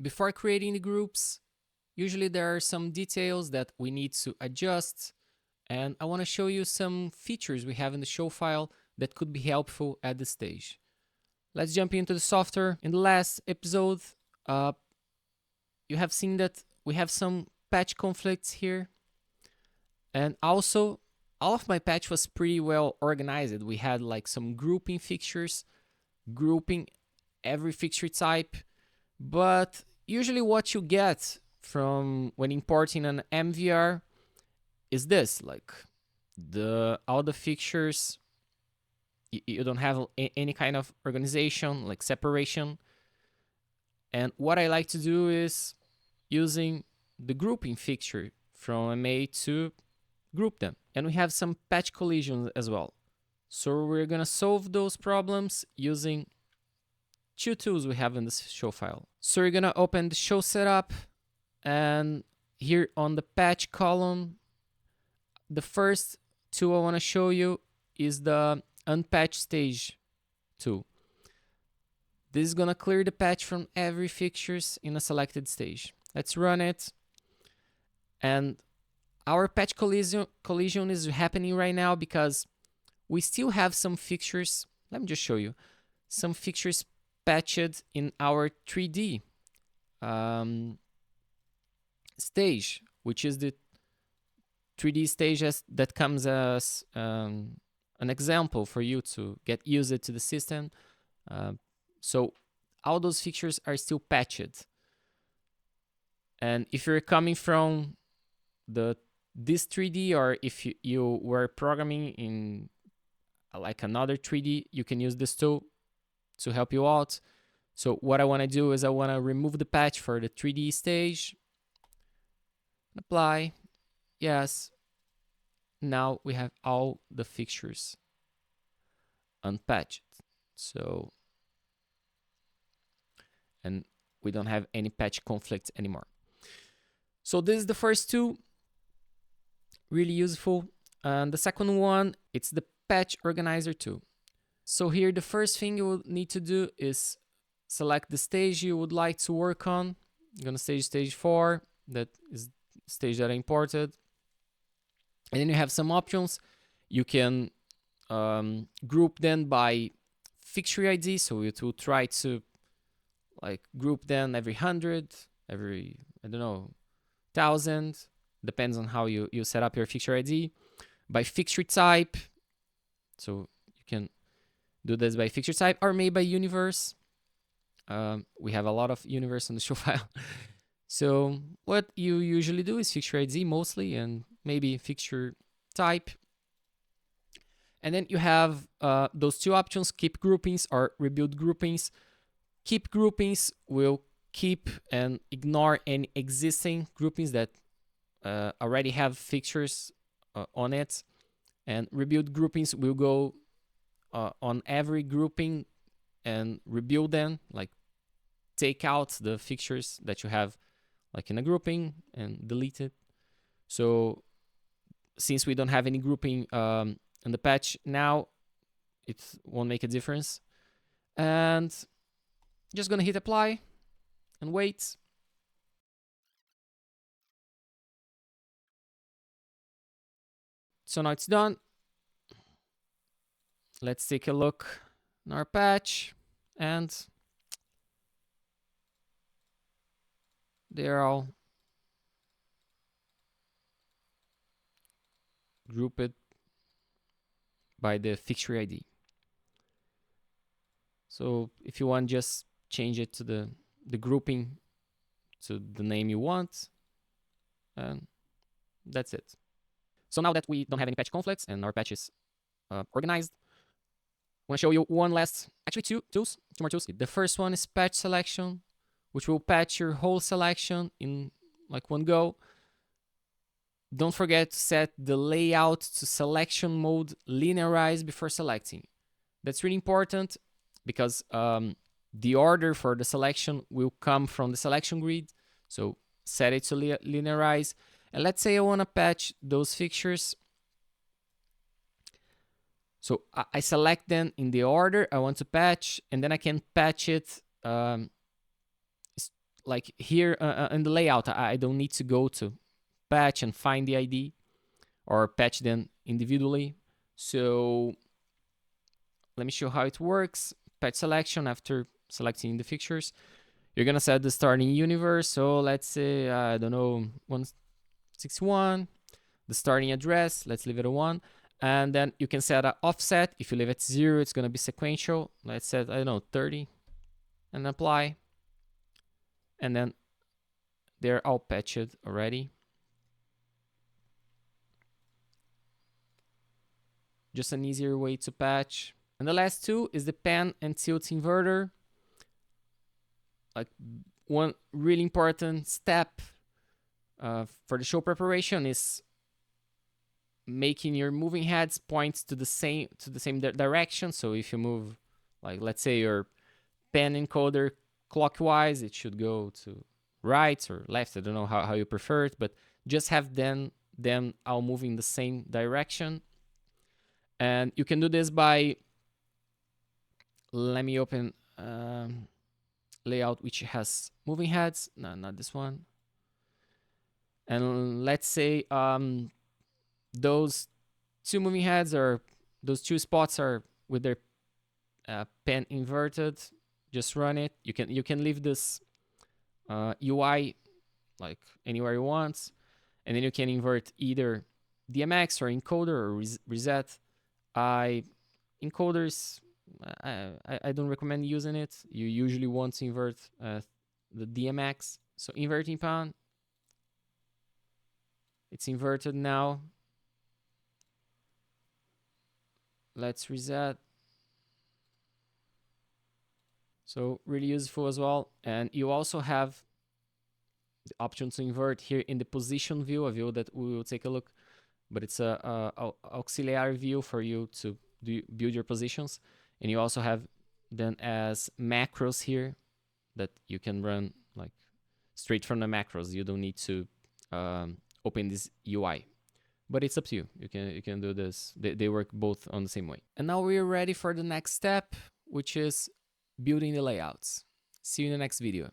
Before creating the groups, usually there are some details that we need to adjust, and I want to show you some features we have in the show file that could be helpful at this stage. Let's jump into the software. In the last episode, you have seen that we have some patch conflicts here, and also all of my patch was pretty well organized. We had like some grouping fixtures, grouping every fixture type, but usually what you get from when importing an MVR is this, like all the fixtures, you don't have any kind of organization, like separation. And what I like to do is using the grouping fixture from MA to group them. And we have some patch collisions as well. So we're gonna solve those problems using two tools we have in this show file. So we're gonna open the show setup, and here on the patch column, the first tool I wanna show you is the Unpatch Stage tool. This is gonna clear the patch from every fixtures in a selected stage. Let's run it. And our patch collision is happening right now because we still have some fixtures. Let me just show you. Some fixtures patched in our 3D stage, which is the 3D stage that comes as an example for you to get used to the system. So all those fixtures are still patched. And if you're coming from this 3D, or if you were programming in like another 3D, you can use this tool to help you out. So what I want to do is I want to remove the patch for the 3D stage. Apply. Yes. Now we have all the fixtures unpatched. So, and we don't have any patch conflicts anymore. So this is the first tool, really useful. And the second one, it's the patch organizer tool. So here the first thing you will need to do is select the stage you would like to work on. I'm gonna stage 4, that is the stage that I imported. And then you have some options. You can group them by fixture ID, so it will try to like group them every 100, every, I don't know, 1,000, depends on how you set up your fixture ID. By fixture type, so you can do this by fixture type, or maybe by universe. We have a lot of universe on the show file. So what you usually do is fixture ID mostly, and maybe fixture type. And then you have those two options, keep groupings or rebuild groupings. Keep groupings will keep and ignore any existing groupings that already have fixtures on it. And rebuild groupings will go on every grouping and rebuild them, like take out the fixtures that you have like in a grouping and delete it. So since we don't have any grouping in the patch now, it won't make a difference. And just gonna hit apply and wait. So now it's done. Let's take a look in our patch, and they're all grouped by the fixture ID. So if you want, just change it to the grouping to the name you want, and that's it. So now that we don't have any patch conflicts and our patch is organized, I want to show you one last, actually two more tools. The first one is patch selection, which will patch your whole selection in like one go. Don't forget to set the layout to selection mode linearized before selecting. That's really important because the order for the selection will come from the selection grid. So set it to linearize. And let's say I want to patch those fixtures. So I select them in the order I want to patch, and then I can patch it like here in the layout, I don't need to go to patch and find the ID or patch them individually. So let me show how it works. Patch selection after selecting the fixtures. You're gonna set the starting universe. So let's say, I don't know, 161. The starting address, let's leave it at 1. And then you can set an offset. If you leave it 0, it's gonna be sequential. Let's set, I don't know, 30 and apply. And then they're all patched already. Just an easier way to patch. And the last two is the pan and tilt inverter. Like one really important step for the show preparation is making your moving heads point to the same direction. So if you move, like let's say your pan encoder clockwise, it should go to right or left. I don't know how you prefer it, but just have them all moving the same direction. And you can do this by, let me open layout which has moving heads. No, not this one. And let's say those two moving heads, or those two spots, are with their pen inverted. Just run it. You can leave this UI like anywhere you want, and then you can invert either DMX or encoder or reset. Encoders, I don't recommend using it. You usually want to invert the DMX. So inverting pan, it's inverted now. Let's reset. So really useful as well. And you also have the option to invert here in the position view, a view that we will take a look, but it's a auxiliary view for you to build your positions. And you also have then as macros here that you can run like straight from the macros. You don't need to open this UI, but it's up to you. You can do this. They work both on the same way. And now we're ready for the next step, which is building the layouts. See you in the next video.